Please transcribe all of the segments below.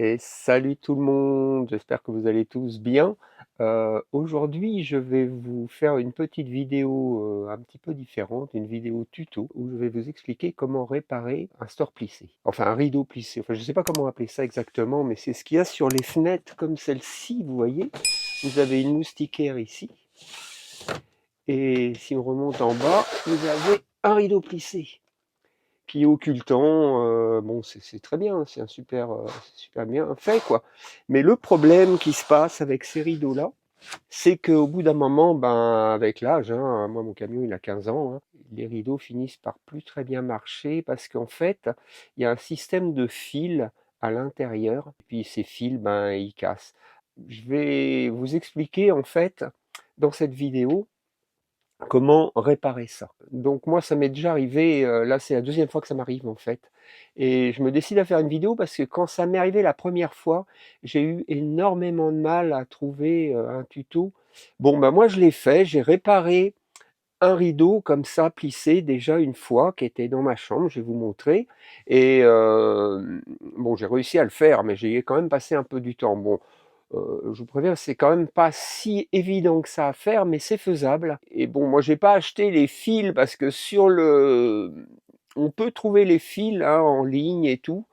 Et salut tout le monde, j'espère que vous allez tous bien. Aujourd'hui, je vais vous faire une petite vidéo un petit peu différente, une vidéo tuto, où je vais vous expliquer comment réparer un store plissé. Enfin, un rideau plissé. Enfin, je ne sais pas comment appeler ça exactement, mais c'est ce qu'il y a sur les fenêtres comme celle-ci, vous voyez. Vous avez une moustiquaire ici. Et si on remonte en bas, vous avez un rideau plissé qui est occultant. Bon, c'est très bien, c'est super bien fait, quoi. Mais le problème qui se passe avec ces rideaux-là, c'est qu'au bout d'un moment, ben, avec l'âge, hein, moi mon camion il a 15 ans, hein, les rideaux finissent par plus très bien marcher parce qu'en fait, il y a un système de fils à l'intérieur, et puis ces fils, ben, ils cassent. Je vais vous expliquer en fait dans cette vidéo comment réparer ça. Donc moi, ça m'est déjà arrivé, là c'est la deuxième fois que ça m'arrive en fait. Et je me décide à faire une vidéo parce que quand ça m'est arrivé la première fois, j'ai eu énormément de mal à trouver un tuto. Bon, bah moi je l'ai fait, j'ai réparé un rideau comme ça, plissé déjà une fois, qui était dans ma chambre, je vais vous montrer. Et bon, j'ai réussi à le faire, mais j'ai quand même passé un peu du temps. Bon, je vous préviens, c'est quand même pas si évident que ça à faire, mais c'est faisable. Et bon, moi j'ai pas acheté les fils parce que on peut trouver les fils hein, en ligne et tout,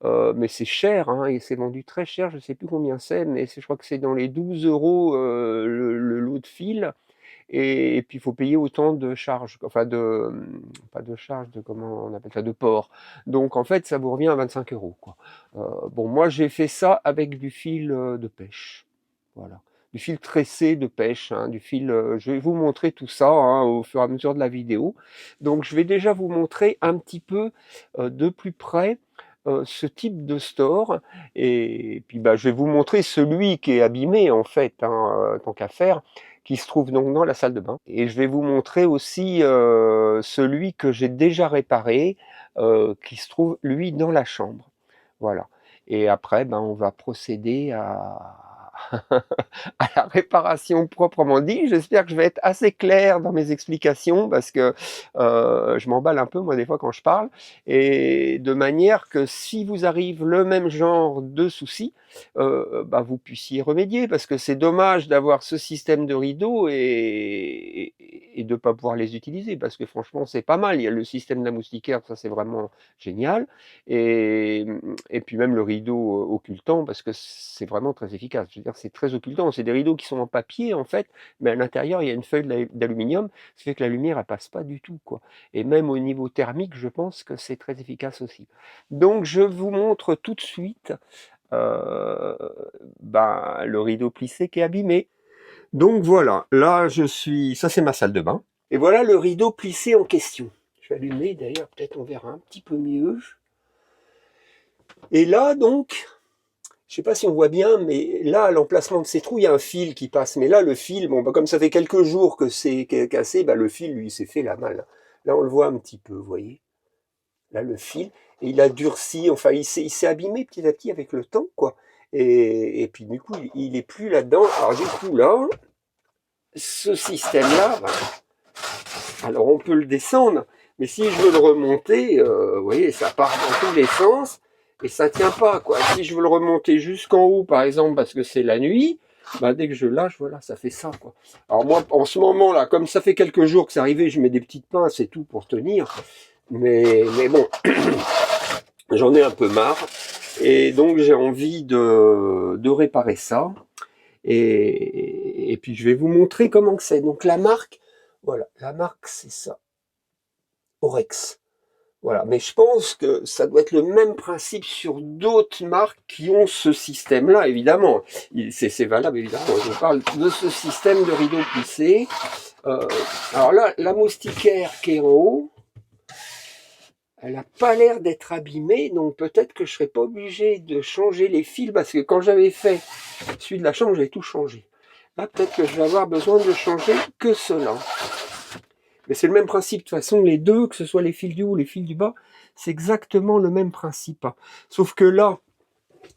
mais c'est cher, hein, et c'est vendu très cher, je sais plus combien c'est, mais je crois que c'est dans les 12 euros le lot de fils. Et puis il faut payer autant de charges, enfin pas de charges, de comment on appelle ça, de port. Donc en fait ça vous revient à 25 euros, quoi. Bon, moi j'ai fait ça avec du fil de pêche, voilà, du fil tressé de pêche, hein, du fil. Je vais vous montrer tout ça hein, au fur et à mesure de la vidéo. Donc je vais déjà vous montrer un petit peu de plus près ce type de store, et puis bah, je vais vous montrer celui qui est abîmé en fait, hein, tant qu'à faire, qui se trouve donc dans la salle de bain. Et je vais vous montrer aussi celui que j'ai déjà réparé, qui se trouve lui dans la chambre. Voilà. Et après, ben, on va procéder à la réparation proprement dit. J'espère que je vais être assez clair dans mes explications parce que je m'emballe un peu moi des fois quand je parle, et de manière que si vous arrive le même genre de soucis, bah, vous puissiez remédier, parce que c'est dommage d'avoir ce système de rideaux et de ne pas pouvoir les utiliser, parce que franchement c'est pas mal. Il y a le système de la moustiquaire, ça c'est vraiment génial, et puis même le rideau occultant, parce que c'est vraiment très efficace. Je veux dire, c'est très occultant. C'est des rideaux qui sont en papier en fait, mais à l'intérieur il y a une feuille d'aluminium, ce qui fait que la lumière elle passe pas du tout, quoi. Et même au niveau thermique, je pense que c'est très efficace aussi. Donc je vous montre tout de suite euh, ben, le rideau plissé qui est abîmé. Donc voilà, là je suis, ça c'est ma salle de bain. Et voilà le rideau plissé en question. Je vais allumer d'ailleurs, peut-être on verra un petit peu mieux. Et là donc, je sais pas si on voit bien, mais là, à l'emplacement de ces trous, il y a un fil qui passe. Mais là, le fil, bon, bah, comme ça fait quelques jours que c'est cassé, bah, le fil, lui, s'est fait la malle. Là, on le voit un petit peu, vous voyez. Là, le fil, et il a durci, enfin, il s'est abîmé petit à petit avec le temps, quoi. Et puis, du coup, il est plus là-dedans. Alors, du coup, là, ce système-là, bah, alors, on peut le descendre, mais si je veux le remonter, vous voyez, ça part dans tous les sens. Et ça tient pas, quoi. Si je veux le remonter jusqu'en haut, par exemple, parce que c'est la nuit, bah, dès que je lâche, voilà, ça fait ça, quoi. Alors moi, en ce moment, là, comme ça fait quelques jours que c'est arrivé, je mets des petites pinces et tout pour tenir. Mais bon, j'en ai un peu marre. Et donc, j'ai envie de réparer ça. Et puis, je vais vous montrer comment que c'est. Donc, la marque, voilà, la marque, c'est ça. Orex. Voilà, mais je pense que ça doit être le même principe sur d'autres marques qui ont ce système-là, évidemment. C'est valable, évidemment. Je parle de ce système de rideau plissé. Alors là, la moustiquaire qui est en haut, elle n'a pas l'air d'être abîmée, donc peut-être que je ne serais pas obligé de changer les fils, parce que quand j'avais fait celui de la chambre, j'avais tout changé. Là, peut-être que je vais avoir besoin de changer que cela. Mais c'est le même principe, de toute façon, les deux, que ce soit les fils du haut ou les fils du bas, c'est exactement le même principe. Sauf que là,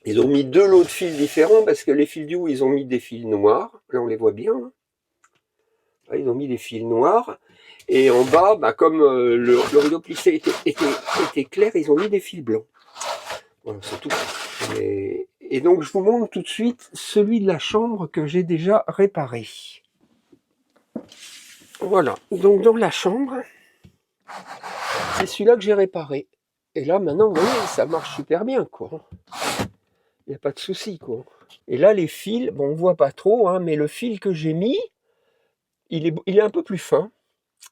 ils ont mis deux lots de fils différents, parce que les fils du haut, ils ont mis des fils noirs. Là, on les voit bien. Là, ils ont mis des fils noirs. Et en bas, bah, comme le rideau plissé était clair, ils ont mis des fils blancs. Voilà, c'est tout. Et donc je vous montre tout de suite celui de la chambre que j'ai déjà réparé. Voilà, donc dans la chambre, c'est celui-là que j'ai réparé. Et là maintenant, vous voyez, ça marche super bien, quoi. Il n'y a pas de souci, quoi. Et là, les fils, bon, on voit pas trop, hein, mais le fil que j'ai mis, il est un peu plus fin.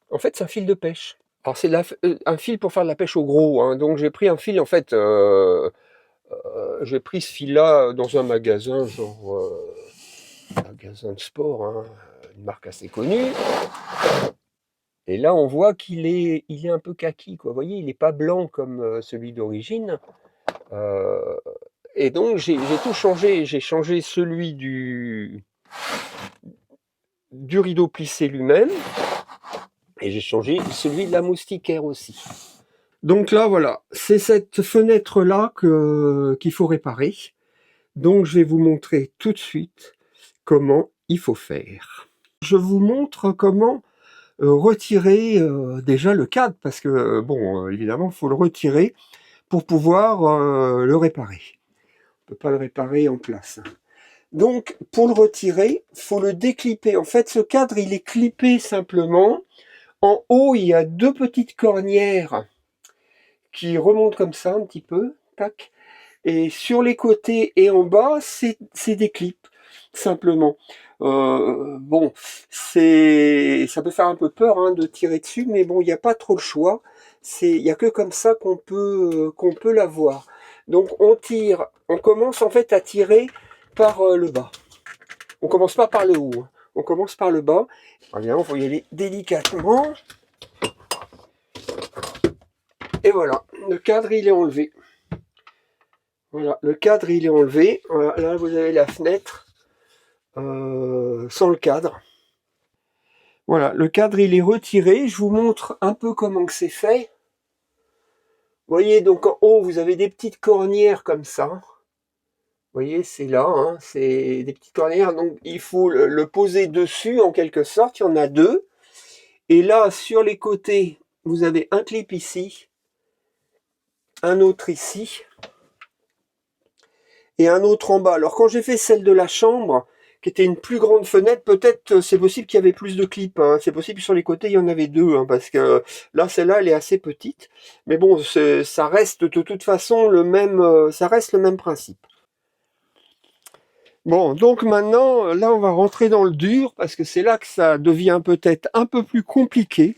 En fait, c'est un fil de pêche. Alors, c'est un fil pour faire de la pêche au gros, hein. Donc, j'ai pris un fil, en fait, j'ai pris ce fil-là dans un magasin, genre magasin de sport, hein, une marque assez connue. Et là, on voit il est un peu kaki, quoi. Vous voyez, il n'est pas blanc comme celui d'origine. Euh, et donc, j'ai tout changé. J'ai changé celui du rideau plissé lui-même. Et j'ai changé celui de la moustiquaire aussi. Donc là, voilà, c'est cette fenêtre-là qu'il faut réparer. Donc, je vais vous montrer tout de suite comment il faut faire. Je vous montre comment retirer déjà le cadre, parce que, bon, évidemment, il faut le retirer pour pouvoir le réparer. On ne peut pas le réparer en place. Donc, pour le retirer, il faut le déclipper. En fait, ce cadre, il est clippé simplement. En haut, il y a deux petites cornières qui remontent comme ça un petit peu. Tac. Et sur les côtés et en bas, c'est des clips, simplement. Bon, ça peut faire un peu peur hein, de tirer dessus, mais bon, il n'y a pas trop le choix. Il n'y a que comme ça qu'on peut l'avoir. Donc on tire, on commence en fait à tirer par le bas. On commence pas par le haut, hein. On commence par le bas. Alors, il faut y aller délicatement. Et voilà, le cadre il est enlevé. Voilà, le cadre il est enlevé. Voilà, là vous avez la fenêtre sans le cadre. Voilà, le cadre il est retiré. Je vous montre un peu comment que c'est fait. Vous voyez, donc en haut vous avez des petites cornières comme ça. Vous voyez, c'est là, hein, c'est des petites cornières. Donc il faut le poser dessus en quelque sorte. Il y en a deux. Et là, sur les côtés, vous avez un clip ici, un autre ici. Et un autre en bas. Alors quand j'ai fait celle de la chambre, qui était une plus grande fenêtre, peut-être c'est possible qu'il y avait plus de clips. Hein. C'est possible que sur les côtés il y en avait deux, hein, parce que là celle-là elle est assez petite. Mais bon, ça reste de toute façon ça reste le même principe. Bon, donc maintenant, là on va rentrer dans le dur, parce que c'est là que ça devient peut-être un peu plus compliqué,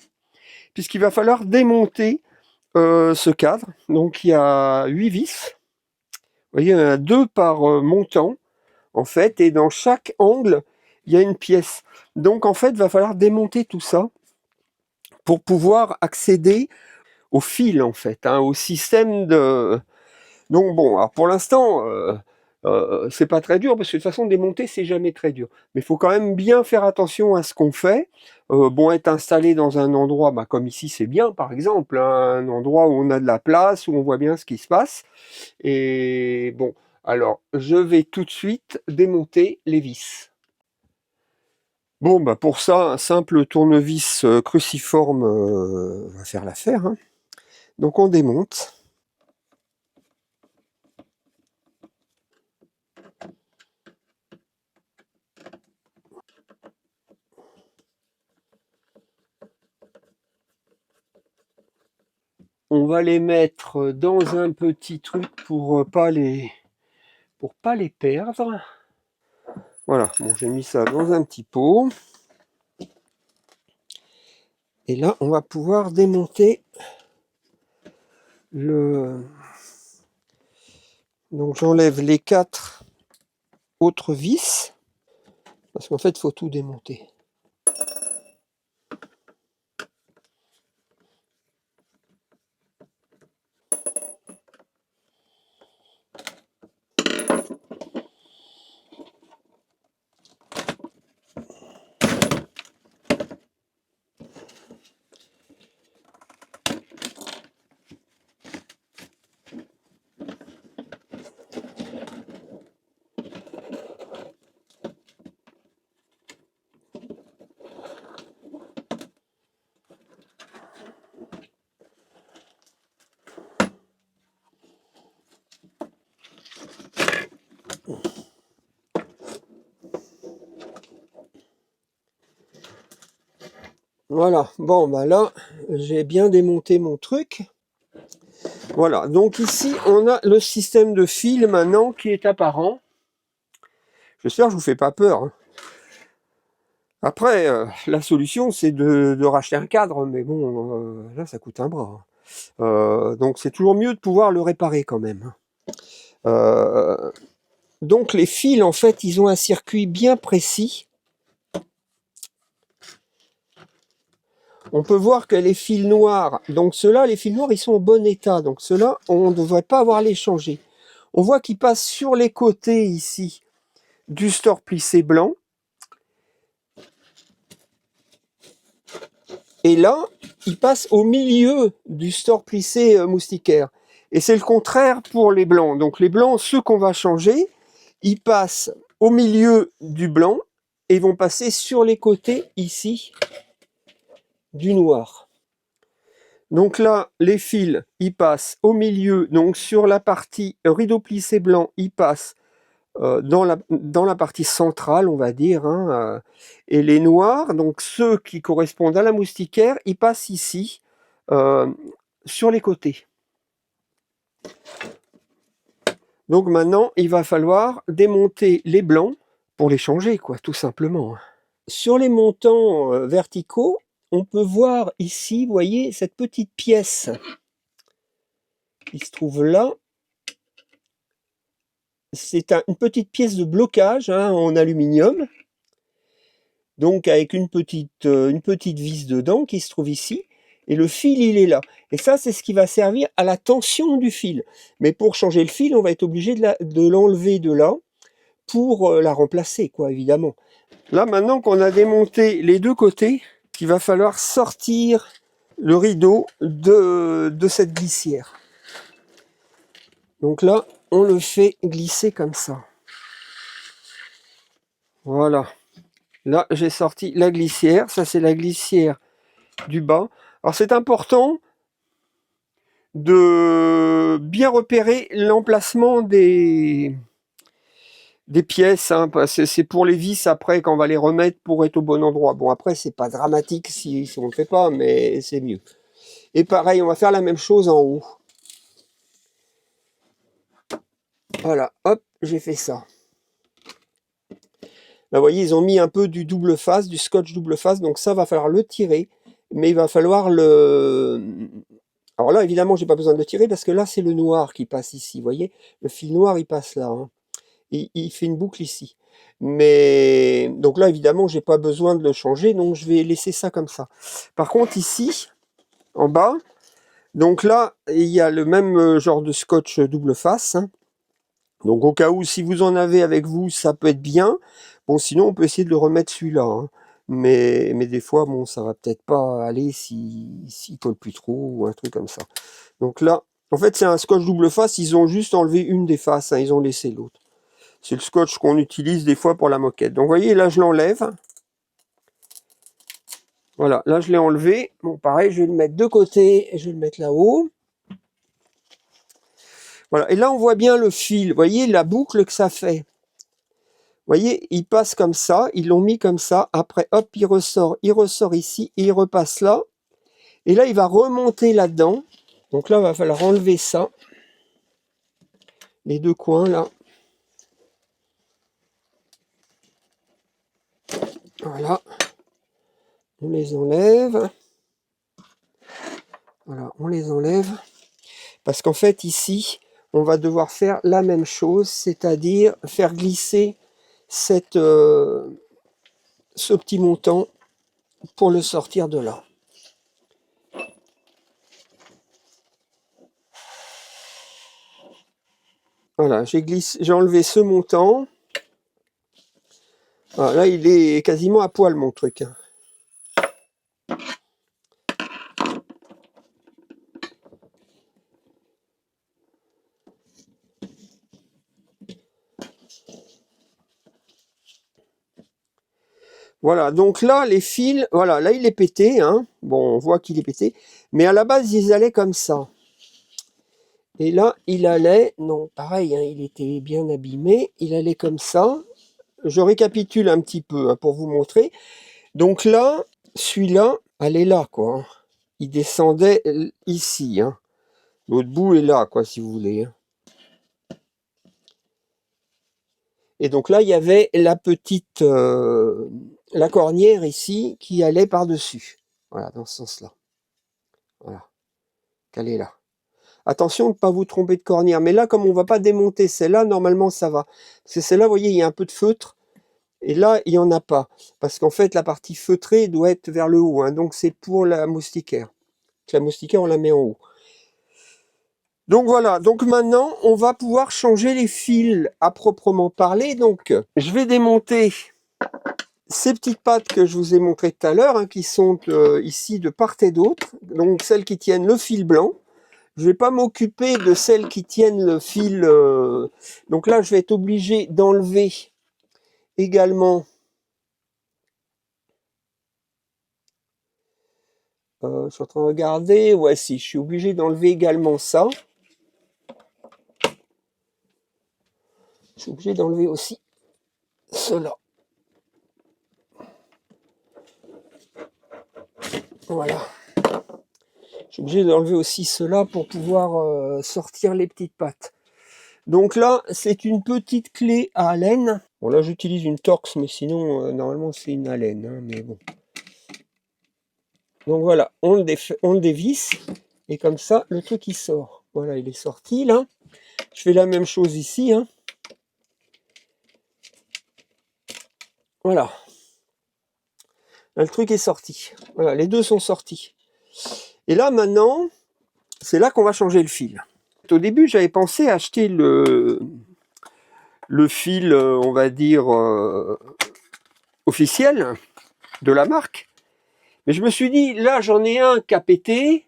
puisqu'il va falloir démonter ce cadre. Donc il y a 8 vis. Vous voyez, il y en a 2 par montant. En fait, et dans chaque angle, il y a une pièce. Donc, en fait, il va falloir démonter tout ça pour pouvoir accéder au fil, en fait, hein, au système de... Donc, bon, alors pour l'instant, c'est pas très dur, parce que de toute façon, démonter, c'est jamais très dur. Mais il faut quand même bien faire attention à ce qu'on fait. Bon, être installé dans un endroit, bah, comme ici, c'est bien, par exemple, hein, un endroit où on a de la place, où on voit bien ce qui se passe. Et bon, alors, je vais tout de suite démonter les vis. Bon, bah pour ça, un simple tournevis cruciforme va faire l'affaire, hein. Donc on démonte. On va les mettre dans un petit truc pour pas les perdre. Voilà, bon, j'ai mis ça dans un petit pot. Et là, on va pouvoir démonter le... Donc j'enlève les 4 autres vis, parce qu'en fait, il faut tout démonter. Voilà, bon, bah là, j'ai bien démonté mon truc. Voilà, donc ici, on a le système de fil maintenant qui est apparent. J'espère que je vous fais pas peur, hein. Après, la solution, c'est de racheter un cadre, mais bon, là, ça coûte un bras, hein. Donc, c'est toujours mieux de pouvoir le réparer quand même. Donc, les fils, en fait, ils ont un circuit bien précis. On peut voir que les fils noirs, donc ceux-là, les fils noirs, ils sont en bon état. Donc, ceux-là, on ne devrait pas avoir à les changer. On voit qu'ils passent sur les côtés, ici, du store plissé blanc. Et là, il passe au milieu du store plissé moustiquaire. Et c'est le contraire pour les blancs. Donc les blancs, ceux qu'on va changer, ils passent au milieu du blanc et vont passer sur les côtés ici du noir. Donc là, les fils, ils passent au milieu, donc sur la partie rideau plissé blanc, ils passent dans la partie centrale, on va dire, hein, et les noirs, donc ceux qui correspondent à la moustiquaire, ils passent ici, sur les côtés. Donc maintenant, il va falloir démonter les blancs pour les changer, quoi, tout simplement. Sur les montants verticaux, on peut voir ici, vous voyez, cette petite pièce qui se trouve là. C'est une petite pièce de blocage, hein, en aluminium, donc avec une petite vis dedans qui se trouve ici, et le fil il est là. Et ça, c'est ce qui va servir à la tension du fil. Mais pour changer le fil, on va être obligé de l'enlever de là pour la remplacer, quoi, évidemment. Là, maintenant qu'on a démonté les deux côtés, il va falloir sortir le rideau de cette glissière. Donc là, on le fait glisser comme ça. Voilà. Là, j'ai sorti la glissière. Ça, c'est la glissière du bas. Alors, c'est important de bien repérer l'emplacement des pièces, hein, parce que c'est pour les vis après qu'on va les remettre pour être au bon endroit. Bon, après, c'est pas dramatique si on ne le fait pas, mais c'est mieux. Et pareil, on va faire la même chose en haut. Voilà, hop, j'ai fait ça. Là, vous voyez, ils ont mis un peu du double face, du scotch double face, donc ça, va falloir le tirer, mais il va falloir le... Alors là, évidemment, j'ai pas besoin de le tirer, parce que là, c'est le noir qui passe ici, vous voyez. Le fil noir, il passe là, hein. Il fait une boucle ici. Mais, donc là, évidemment, j'ai pas besoin de le changer, donc je vais laisser ça comme ça. Par contre, ici, en bas, donc là, il y a le même genre de scotch double face, hein. Donc au cas où, si vous en avez avec vous, ça peut être bien. Bon, sinon, on peut essayer de le remettre celui-là, hein. Mais des fois, bon, ça va peut-être pas aller s'il colle plus trop ou un truc comme ça. Donc là, en fait, c'est un scotch double face. Ils ont juste enlevé une des faces, hein, ils ont laissé l'autre. C'est le scotch qu'on utilise des fois pour la moquette. Donc vous voyez, là, je l'enlève. Voilà, là, je l'ai enlevé. Bon, pareil, je vais le mettre de côté et je vais le mettre là-haut. Voilà, et là, on voit bien le fil. Vous voyez la boucle que ça fait. Vous voyez, il passe comme ça, ils l'ont mis comme ça. Après, hop, il ressort ici et il repasse là. Et là, il va remonter là-dedans. Donc là, il va falloir enlever ça. Les deux coins, là. Voilà. On les enlève. Voilà, on les enlève. Parce qu'en fait, ici, on va devoir faire la même chose, c'est-à-dire faire glisser ce petit montant pour le sortir de là. Voilà, j'ai enlevé ce montant. Voilà, là, il est quasiment à poil, mon truc. Voilà, donc là, les fils, voilà, là, il est pété, hein. Bon, on voit qu'il est pété. Mais à la base, ils allaient comme ça. Et là, il allait, non, pareil, hein, il était bien abîmé. Il allait comme ça. Je récapitule un petit peu, hein, pour vous montrer. Donc là, celui-là, elle est là, quoi. Hein. Il descendait ici. Hein. L'autre bout est là, quoi, si vous voulez. Hein. Et donc là, il y avait la petite, la cornière ici qui allait par-dessus. Voilà, dans ce sens-là. Voilà, qu'elle est là. Attention de ne pas vous tromper de cornière. Mais là, comme on ne va pas démonter celle-là, normalement, ça va. Parce que celle-là, vous voyez, il y a un peu de feutre. Et là, il n'y en a pas. Parce qu'en fait, la partie feutrée doit être vers le haut. Hein. Donc, c'est pour la moustiquaire. La moustiquaire, on la met en haut. Donc voilà, donc maintenant on va pouvoir changer les fils à proprement parler. Donc je vais démonter ces petites pattes que je vous ai montrées tout à l'heure, hein, qui sont ici de part et d'autre, donc celles qui tiennent le fil blanc. Je ne vais pas m'occuper de celles qui tiennent le fil. Donc là je vais être obligé d'enlever également. Je suis en train de regarder. Ouais, si, je suis obligé d'enlever également ça. Je suis obligé d'enlever aussi cela. Voilà. Je suis obligé d'enlever aussi cela pour pouvoir sortir les petites pattes. Donc là, c'est une petite clé à allen. Bon, là, j'utilise une Torx, mais sinon, normalement, c'est une allen. Hein, mais bon. Donc voilà, on le dévisse. Et comme ça, le truc, il sort. Voilà, il est sorti, là. Je fais la même chose ici. Hein. Voilà. Là, le truc est sorti. Voilà, les deux sont sortis. Et là, maintenant, c'est là qu'on va changer le fil. Au début, j'avais pensé acheter le fil, on va dire, officiel de la marque. Mais je me suis dit, là, j'en ai un qui a pété.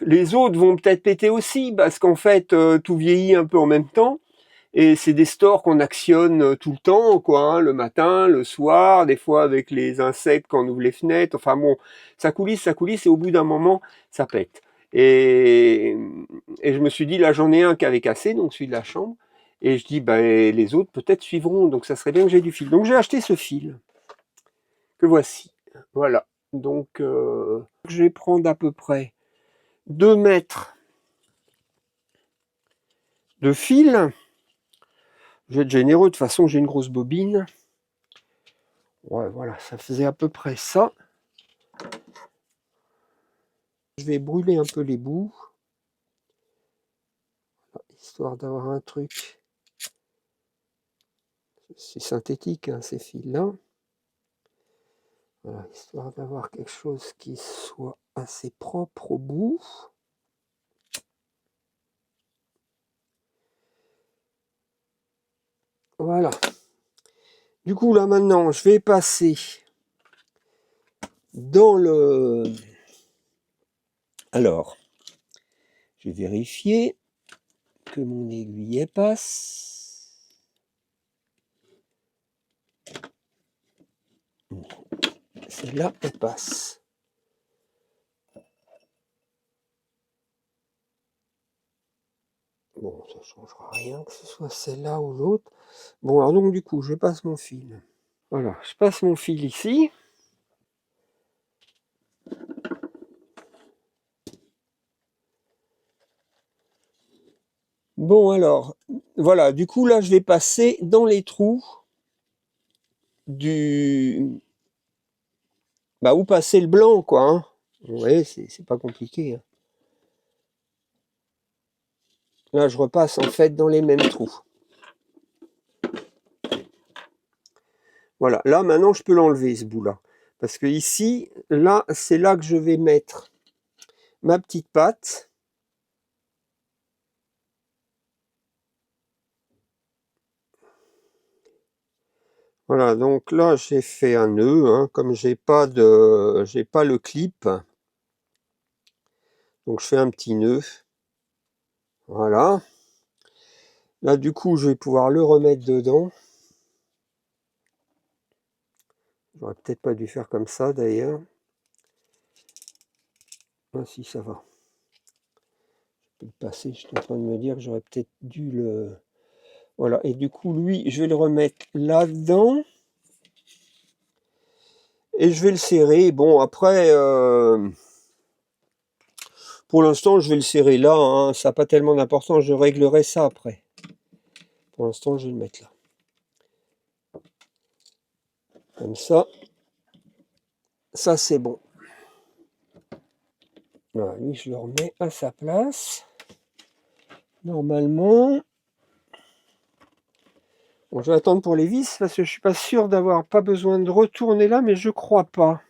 Les autres vont peut-être péter aussi, parce qu'en fait, tout vieillit un peu en même temps. Et c'est des stores qu'on actionne tout le temps, quoi, hein, le matin, le soir, des fois avec les insectes quand on ouvre les fenêtres. Enfin bon, ça coulisse, et au bout d'un moment, ça pète. Et je me suis dit, là, j'en ai un qui avait cassé, donc celui de la chambre. Et je dis, ben, les autres peut-être suivront, donc ça serait bien que j'ai du fil. Donc j'ai acheté ce fil, que voici. Voilà. Donc, je vais prendre à peu près 2 mètres de fil. Je vais être généreux, de toute façon j'ai une grosse bobine. Ouais, voilà, ça faisait à peu près ça. Je vais brûler un peu les bouts, histoire d'avoir un truc. C'est synthétique, hein, ces fils-là. Voilà, histoire d'avoir quelque chose qui soit assez propre au bout. Voilà. Du coup, là, maintenant, je vais passer dans le... Alors, je vais vérifier que mon aiguille passe. Celle-là, elle passe. Bon, ça ne changera rien que ce soit celle-là ou l'autre. Bon, alors donc du coup, je passe mon fil. Voilà, je passe mon fil ici. Bon, alors, voilà, du coup, là, je vais passer dans les trous du... Bah, où passer le blanc, quoi. Hein. Ouais, c'est pas compliqué. Hein. Là, je repasse, en fait, dans les mêmes trous. Voilà, là, maintenant, je peux l'enlever, ce bout-là. Parce que ici, là, c'est là que je vais mettre ma petite patte. Voilà, donc là, j'ai fait un nœud. Hein, comme j'ai pas le clip. Donc, je fais un petit nœud. Voilà. Là, du coup, je vais pouvoir le remettre dedans. J'aurais peut-être pas dû faire comme ça, d'ailleurs. Ah si, ça va. Je peux le passer, je suis en train de me dire que j'aurais peut-être dû le... Voilà, et du coup, lui, je vais le remettre là-dedans. Et je vais le serrer. Bon, après, pour l'instant, je vais le serrer là, hein. Ça n'a pas tellement d'importance, je réglerai ça après. Pour l'instant, je vais le mettre là. Comme ça. Ça, c'est bon. Voilà, lui, je le remets à sa place. Normalement. Bon, je vais attendre pour les vis parce que je suis pas sûr d'avoir pas besoin de retourner là, mais je crois pas.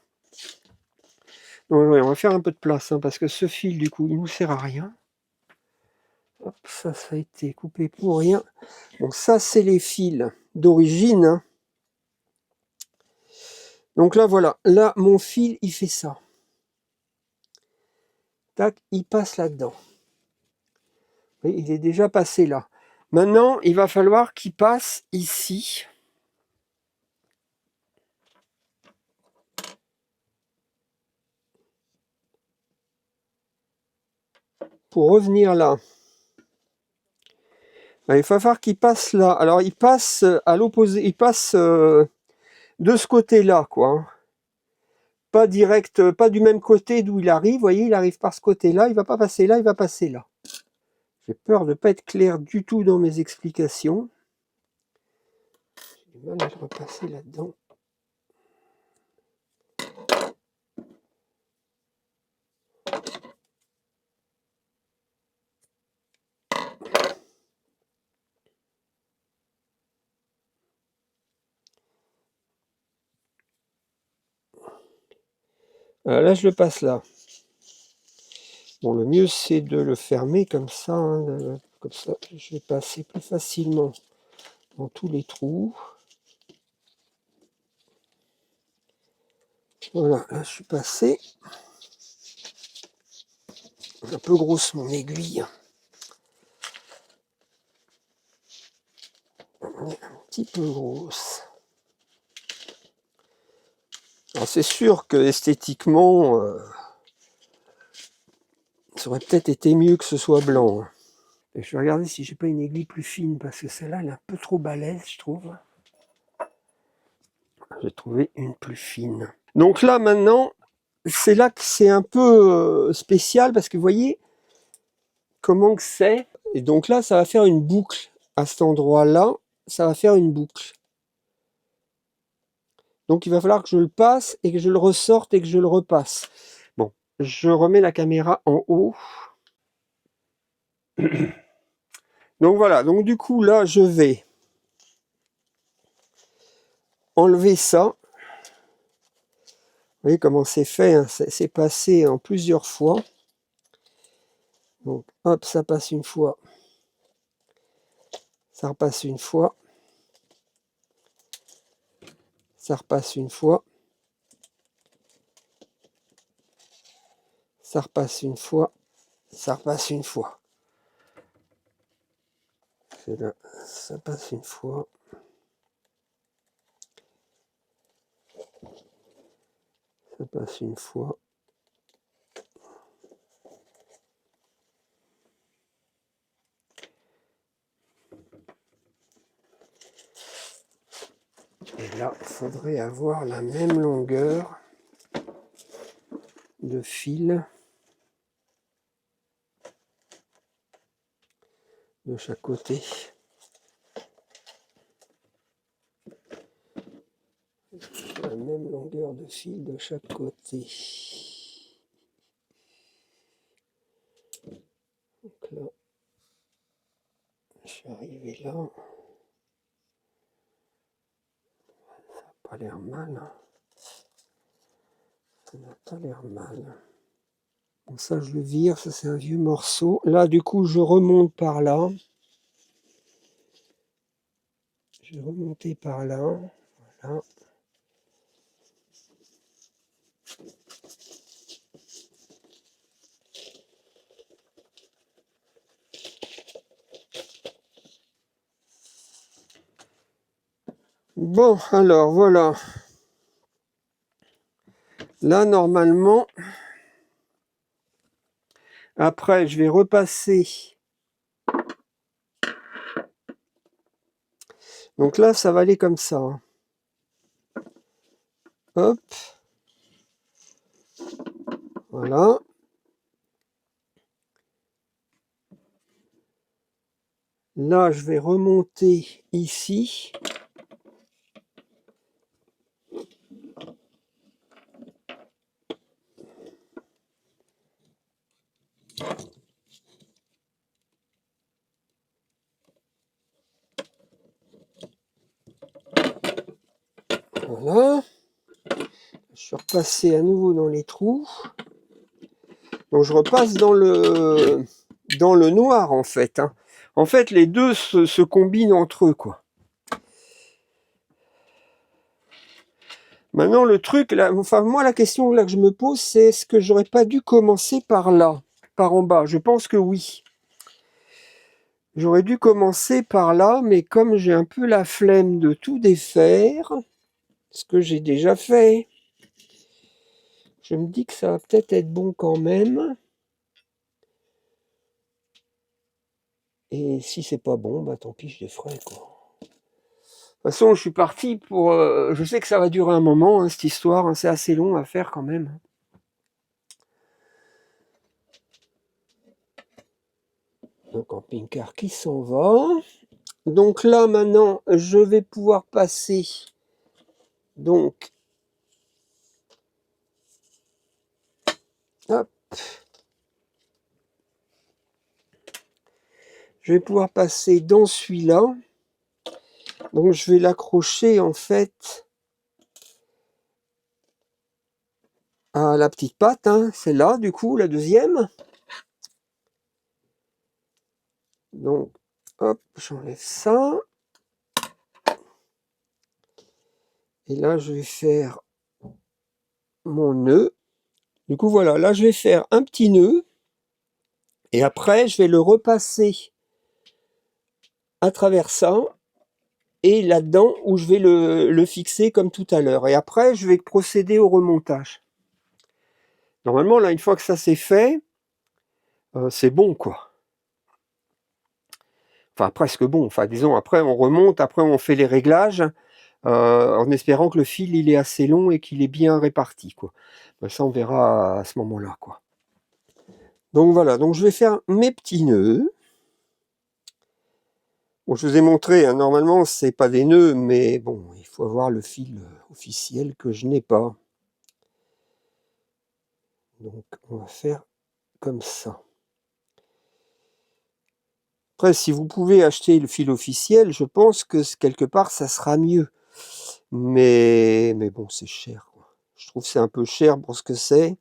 Donc, ouais, on va faire un peu de place hein, parce que ce fil, du coup, il nous sert à rien. Hop, ça a été coupé pour rien. Bon, ça, c'est les fils d'origine. Hein. Donc là, voilà. Là, mon fil, il fait ça. Tac, il passe là-dedans. Il est déjà passé là. Maintenant, il va falloir qu'il passe ici. Pour revenir là. Il va falloir qu'il passe là. Alors, il passe à l'opposé. Il passe de ce côté-là, quoi. Pas direct, pas du même côté d'où il arrive. Vous voyez, il arrive par ce côté-là. Il va pas passer là, il va passer là. J'ai peur de ne pas être clair du tout dans mes explications. J'ai du mal à le repasser là-dedans. Là, je le passe là. Bon, le mieux, c'est de le fermer comme ça. Hein, comme ça, je vais passer plus facilement dans tous les trous. Voilà, là, je suis passé. Un peu grosse, mon aiguille. Un petit peu grosse. Alors, c'est sûr que esthétiquement, ça aurait peut-être été mieux que ce soit blanc. Hein. Et je vais regarder si j'ai pas une aiguille plus fine, parce que celle-là, elle est un peu trop balèze, je trouve. J'ai trouvé une plus fine. Donc là, maintenant, c'est là que c'est un peu spécial, parce que vous voyez comment que c'est. Et donc là, ça va faire une boucle. À cet endroit-là, ça va faire une boucle. Donc il va falloir que je le passe, et que je le ressorte, et que je le repasse. Bon, je remets la caméra en haut. Donc voilà, donc du coup, là, je vais enlever ça. Vous voyez comment c'est fait, hein, c'est passé en plusieurs fois. Donc hop, ça passe une fois. Ça repasse une fois. Ça repasse une fois. Ça repasse une fois. Ça repasse une fois. C'est là, ça passe une fois. Ça passe une fois. Et là, il faudrait avoir la même longueur de fil de chaque côté. La même longueur de fil de chaque côté. Donc là, je suis arrivé là. Ça n'a pas l'air mal. Hein. Ça n'a pas l'air mal. Bon, ça, je le vire. Ça, c'est un vieux morceau. Là, du coup, je remonte par là. Je vais remonter par là. Voilà. Bon, alors, voilà. Là, normalement, après, je vais repasser. Donc là, ça va aller comme ça. Hop. Voilà. Là, je vais remonter ici. Voilà. Je suis repassé à nouveau dans les trous. Donc je repasse dans le noir en fait. Hein. En fait, les deux se combinent entre eux, quoi. Maintenant, le truc, là, enfin moi la question là que je me pose, c'est est-ce que j'aurais pas dû commencer par là, par en bas? Je pense que oui. J'aurais dû commencer par là, mais comme j'ai un peu la flemme de tout défaire, ce que j'ai déjà fait, je me dis que ça va peut-être être bon quand même. Et si c'est pas bon, bah tant pis, je les ferai, quoi. De toute façon, je suis parti pour... je sais que ça va durer un moment, hein, cette histoire. Hein, c'est assez long à faire quand même. Un camping-car qui s'en va. Donc là, maintenant, je vais pouvoir passer... Donc... Hop. Je vais pouvoir passer dans celui-là. Donc je vais l'accrocher en fait à la petite patte. Hein. C'est là, du coup, la deuxième. Donc, hop, j'enlève ça. Et là, je vais faire mon nœud. Du coup, voilà, là, je vais faire un petit nœud. Et après, je vais le repasser à travers ça. Et là-dedans, où je vais le fixer comme tout à l'heure. Et après, je vais procéder au remontage. Normalement, là, une fois que ça c'est fait, c'est bon, quoi. Enfin, presque bon. Enfin, disons, après, on remonte, après, on fait les réglages. En espérant que le fil il est assez long et qu'il est bien réparti, quoi. Ben, ça on verra à ce moment-là, quoi. Donc voilà, donc je vais faire mes petits nœuds. Bon, je vous ai montré, hein, normalement c'est pas des nœuds, mais bon, il faut avoir le fil officiel que je n'ai pas. Donc on va faire comme ça. Après, si vous pouvez acheter le fil officiel, je pense que quelque part ça sera mieux. Mais bon, c'est cher, quoi. Je trouve que c'est un peu cher pour ce que c'est.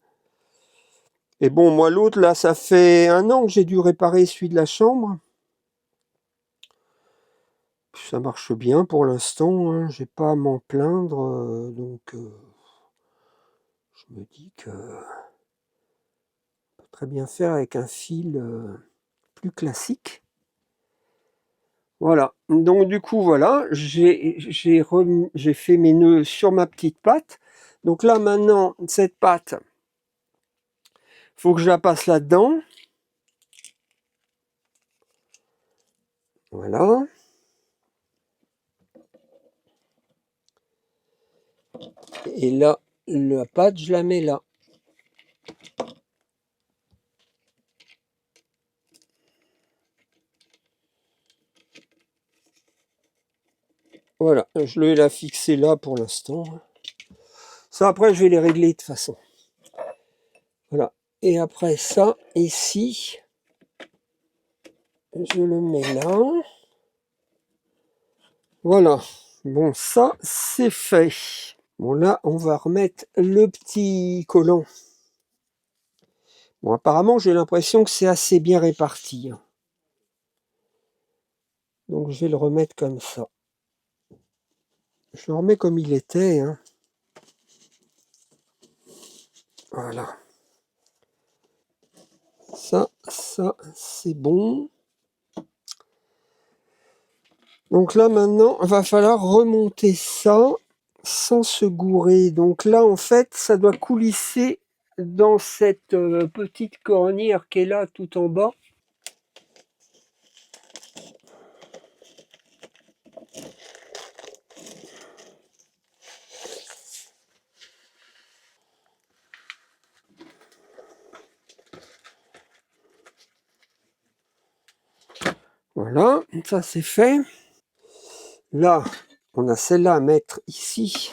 Et bon, moi, l'autre, là, ça fait 1 an que j'ai dû réparer celui de la chambre. Ça marche bien pour l'instant, hein. J'ai pas à m'en plaindre. Donc, je me dis que on peut très bien faire avec un fil plus classique. Voilà. Donc, du coup, voilà. J'ai fait mes nœuds sur ma petite patte. Donc là, maintenant, cette patte, faut que je la passe là-dedans. Voilà. Et là, la patte, je la mets là. Voilà, je vais la fixer là pour l'instant. Ça, après, je vais les régler de toute façon. Voilà. Et après ça, ici, je le mets là. Voilà. Bon, ça, c'est fait. Bon, là, on va remettre le petit collant. Bon, apparemment, j'ai l'impression que c'est assez bien réparti. Donc, je vais le remettre comme ça. Je le remets comme il était. Hein. Voilà. Ça, c'est bon. Donc là, maintenant, il va falloir remonter ça sans se gourer. Donc là, en fait, ça doit coulisser dans cette petite cornière qui est là tout en bas. Voilà, ça c'est fait. Là, on a celle-là à mettre ici.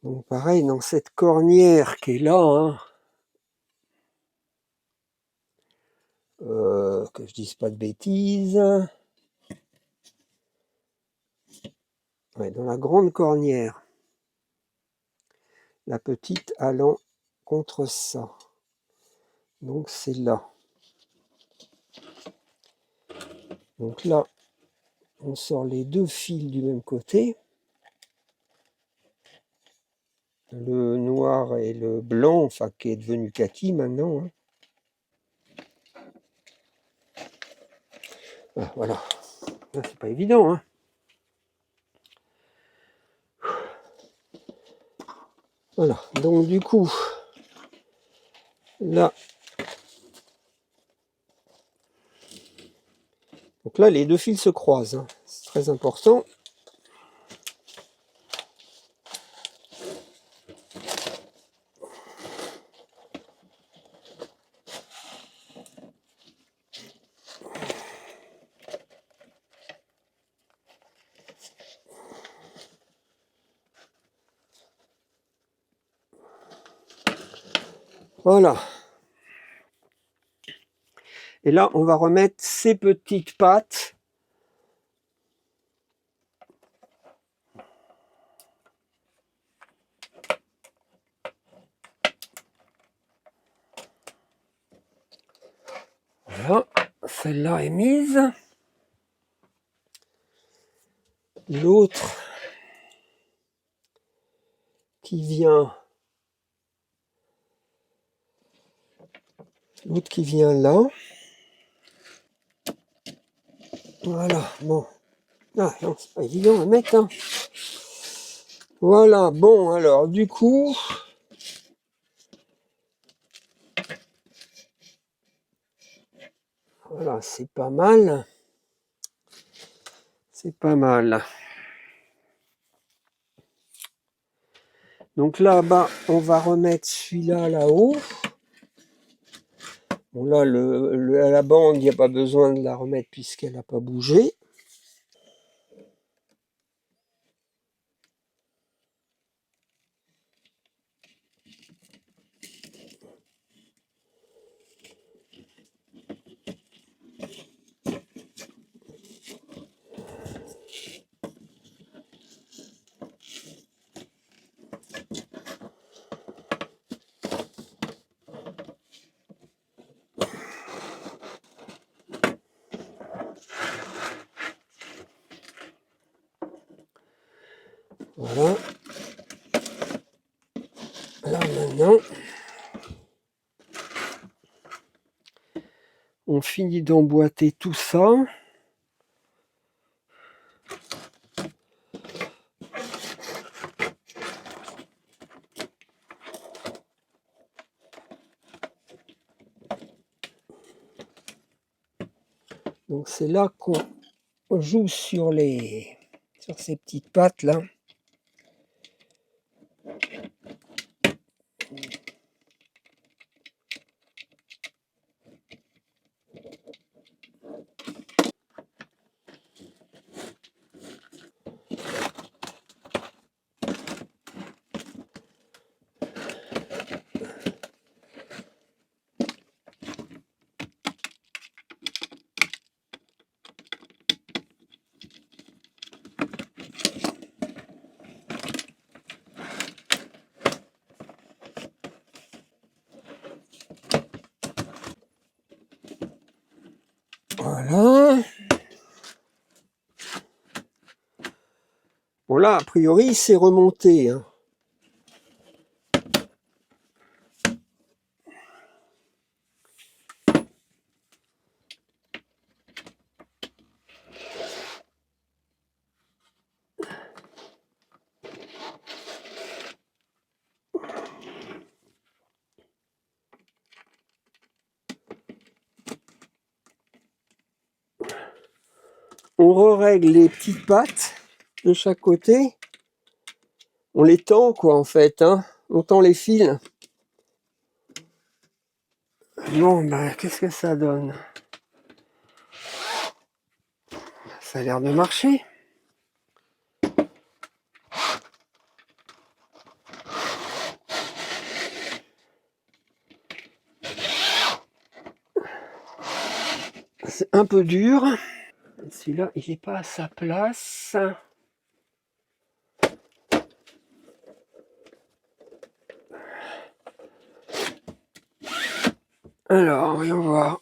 Donc pareil, dans cette cornière qui est là, hein, que je dise pas de bêtises. Ouais, dans la grande cornière. La petite allant contre ça. Donc c'est là. Donc là, on sort les deux fils du même côté. Le noir et le blanc, enfin qui est devenu kaki maintenant. Hein. Ah, voilà. Là, c'est pas évident. Hein. Voilà. Donc du coup, là. Donc là, les deux fils se croisent. Hein. C'est très important. Voilà. Et là, on va remettre ces petites pattes. Voilà. Celle-là est mise. L'autre qui vient. L'autre qui vient là. Voilà. Bon. Ah non, c'est pas évident à mettre. Hein. Voilà. Bon, alors, du coup. Voilà, c'est pas mal. C'est pas mal. Donc là-bas, on va remettre celui-là là-haut. Bon là, la bande, il n'y a pas besoin de la remettre puisqu'elle n'a pas bougé. Voilà. Là maintenant, on finit d'emboîter tout ça. Donc c'est là qu'on joue sur ces petites pattes là. Voilà. Bon là, a priori, c'est remonté. Hein. On règle les petites pattes de chaque côté. On les tend quoi en fait. Hein. On tend les fils. Bon, ben, qu'est-ce que ça donne? Ça a l'air de marcher. C'est un peu dur. Celui-là, il n'est pas à sa place. Alors, voyons voir.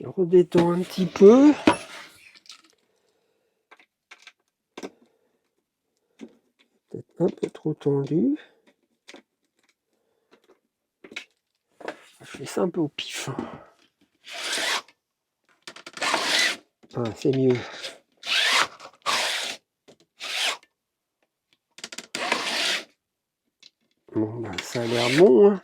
Je redétends un petit peu. Peut-être un peu trop tendu. Je fais ça un peu au pif. Ah, c'est mieux. Bon, ben, ça a l'air bon, hein.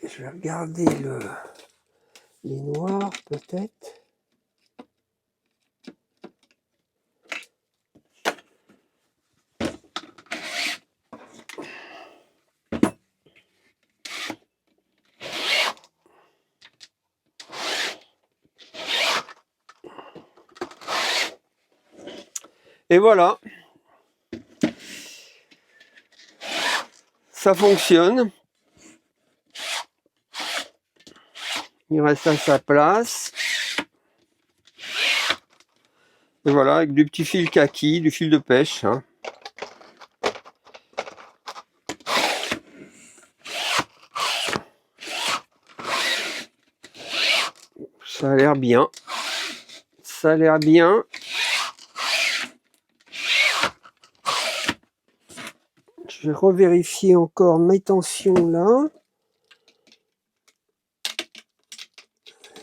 Je vais regarder les noirs, peut-être. Et voilà. Ça fonctionne. Il reste à sa place. Et voilà, avec du petit fil kaki, du fil de pêche, hein. Ça a l'air bien. Ça a l'air bien. Je vais revérifier encore mes tensions là.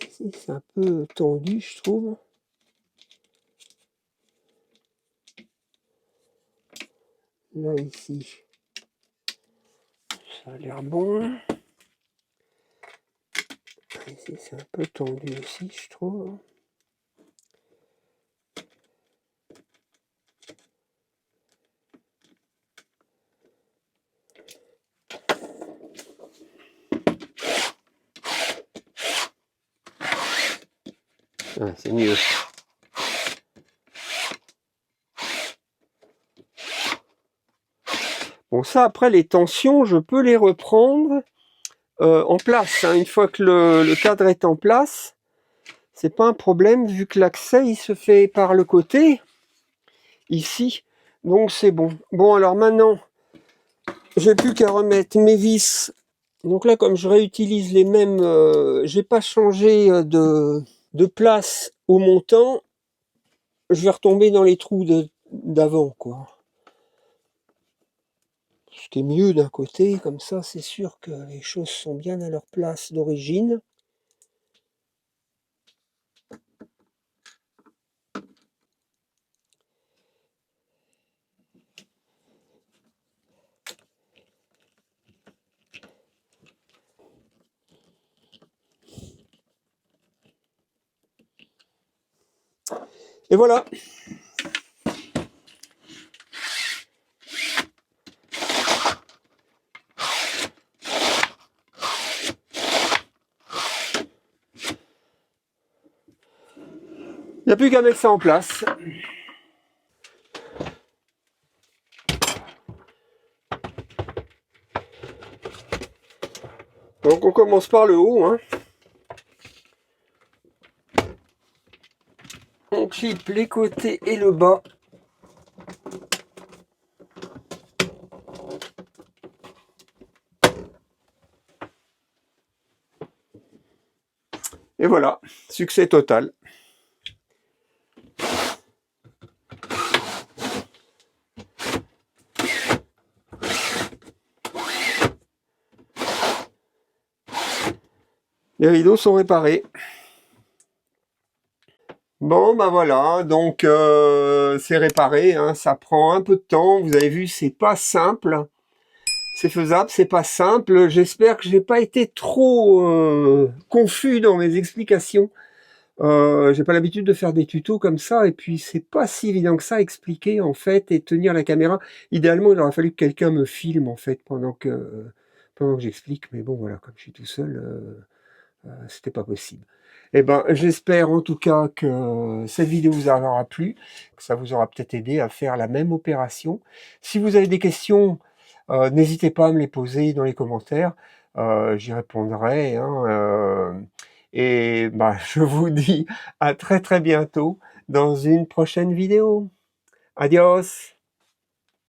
Ici, c'est un peu tendu, je trouve. Là, ici, ça a l'air bon. Ici, c'est un peu tendu aussi, je trouve. Ah, c'est mieux. Bon, ça, après, les tensions, je peux les reprendre en place, hein. Une fois que le cadre est en place, c'est pas un problème, vu que l'accès, il se fait par le côté, ici. Donc, c'est bon. Bon, alors maintenant, j'ai plus qu'à remettre mes vis. Donc là, comme je réutilise les mêmes... j'ai pas changé de place au montant, je vais retomber dans les trous d'avant, quoi. Ce qui est mieux d'un côté, comme ça, c'est sûr que les choses sont bien à leur place d'origine. Et voilà. Il n'y a plus qu'à mettre ça en place. Donc on commence par le haut, hein. On clip les côtés et le bas. Et voilà, succès total. Les rideaux sont réparés. Bon, bah voilà, donc c'est réparé, hein, ça prend un peu de temps. Vous avez vu, c'est pas simple. C'est faisable, c'est pas simple. J'espère que j'ai pas été trop confus dans mes explications. J'ai pas l'habitude de faire des tutos comme ça, et puis c'est pas si évident que ça à expliquer en fait et tenir la caméra. Idéalement, il aurait fallu que quelqu'un me filme en fait pendant que j'explique, mais bon voilà, comme je suis tout seul, c'était pas possible. Eh ben, j'espère en tout cas que cette vidéo vous aura plu, que ça vous aura peut-être aidé à faire la même opération. Si vous avez des questions, n'hésitez pas à me les poser dans les commentaires, j'y répondrai, hein, et bah, je vous dis à très très bientôt dans une prochaine vidéo. Adios!